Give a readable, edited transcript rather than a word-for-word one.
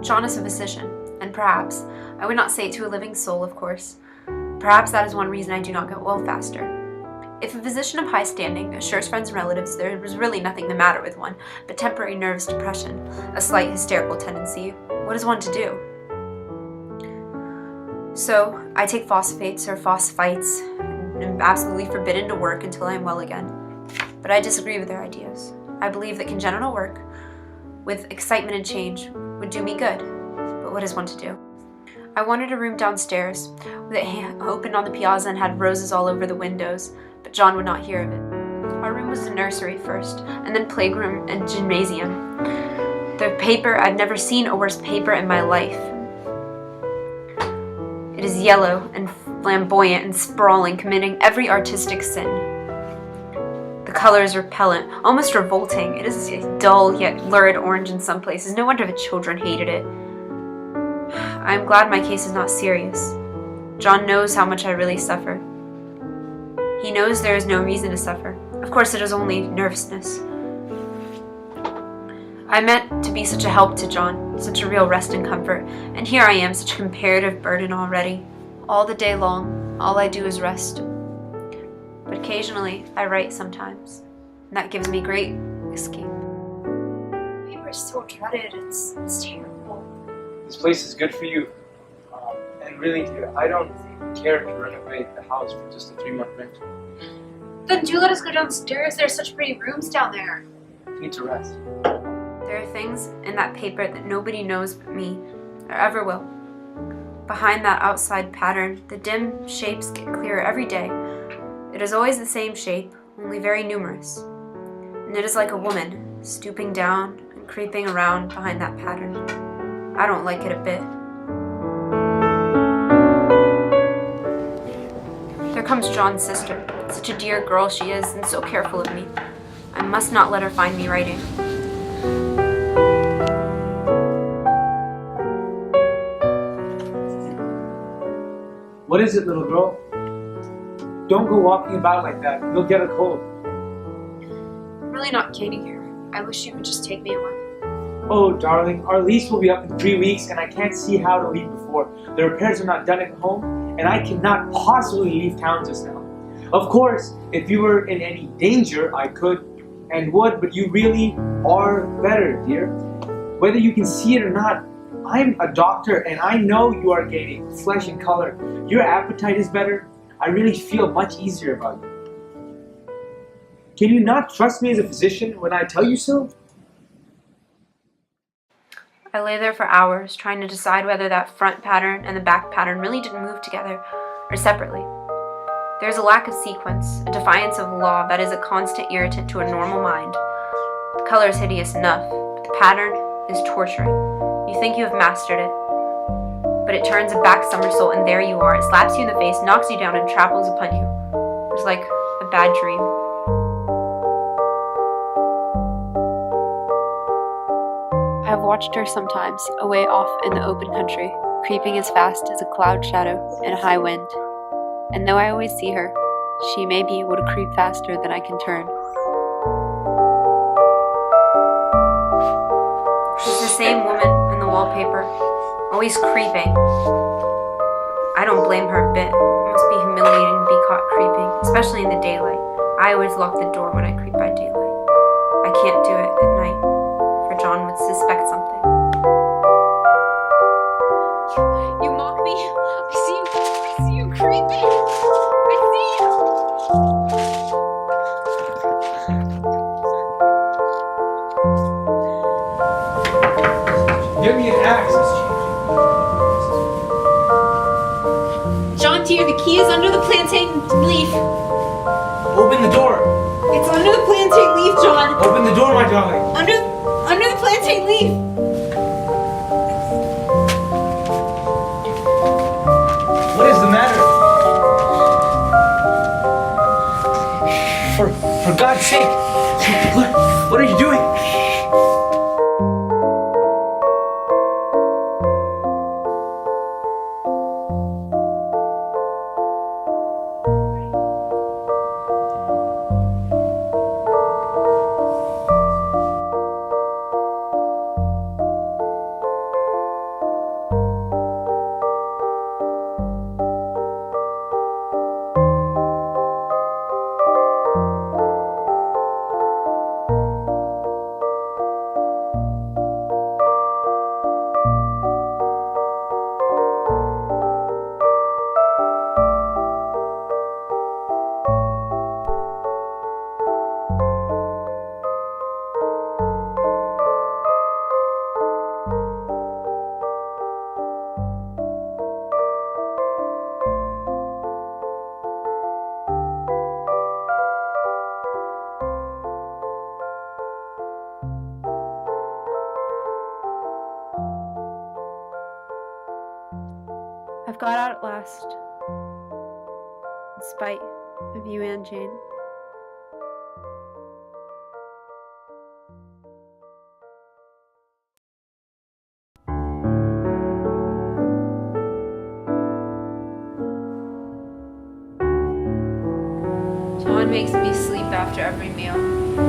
John is a physician, and perhaps, I would not say it to a living soul, of course, perhaps that is one reason I do not get well faster. If a physician of high standing assures friends and relatives there was really nothing the matter with one but temporary nervous depression, a slight hysterical tendency, what is one to do? So, I take phosphates or phosphites and am absolutely forbidden to work until I am well again. But I disagree with their ideas. I believe that congenital work, with excitement and change, would do me good. But what is one to do? I wanted a room downstairs that opened on the piazza and had roses all over the windows, but John would not hear of it. Our room was the nursery first, and then playroom and gymnasium. The paper, I've never seen a worse paper in my life. It is yellow and flamboyant and sprawling, committing every artistic sin. The color is repellent, almost revolting. It is dull yet lurid orange in some places. No wonder the children hated it. I am glad my case is not serious. John knows how much I really suffer. He knows there is no reason to suffer. Of course, it is only nervousness. I meant to be such a help to John, such a real rest and comfort, and here I am, such a comparative burden already. All the day long, all I do is rest. But occasionally, I write sometimes, and that gives me great escape. Paper is so dreaded, it's terrible. This place is good for you. And really, dear, I don't care to renovate the house for just a 3-month rental. Then do let us go downstairs. There's such pretty rooms down there. You need to rest. There are things in that paper that nobody knows but me, or ever will. Behind that outside pattern, the dim shapes get clearer every day. It is always the same shape, only very numerous. And it is like a woman, stooping down and creeping around behind that pattern. I don't like it a bit. There comes John's sister. Such a dear girl she is, and so careful of me. I must not let her find me writing. What is it, little girl? Don't go walking about like that. You'll get a cold. I'm really not kidding here. I wish you could just take me away. Oh, darling, our lease will be up in 3 weeks, and I can't see how to leave before. The repairs are not done at home, and I cannot possibly leave town just now. Of course, if you were in any danger, I could and would, but you really are better, dear. Whether you can see it or not, I'm a doctor, and I know you are gaining flesh and color. Your appetite is better. I really feel much easier about you. Can you not trust me as a physician when I tell you so? I lay there for hours, trying to decide whether that front pattern and the back pattern really didn't move together or separately. There's a lack of sequence, a defiance of law that is a constant irritant to a normal mind. The color is hideous enough, but the pattern is torturing. You think you have mastered it, but it turns a back somersault and there you are. It slaps you in the face, knocks you down, and tramples upon you. It's like a bad dream. I have watched her sometimes, away off in the open country, creeping as fast as a cloud shadow in a high wind. And though I always see her, she may be able to creep faster than I can turn. She's the same woman in the wallpaper, always creeping. I don't blame her a bit. It must be humiliating to be caught creeping, especially in the daylight. I always lock the door when I creep by daylight. I can't do it at night, for John would suspect something. You mock me? I see you creeping. I see you. Give me an axe, Miss John dear, the key is under the plantain leaf. Open the door. It's under the plantain leaf, John. Open the door, my darling. Under the plantain leaf. What is the matter? For God's sake! What are you doing? I've got out at last, in spite of you and Jane. John makes me sleep after every meal.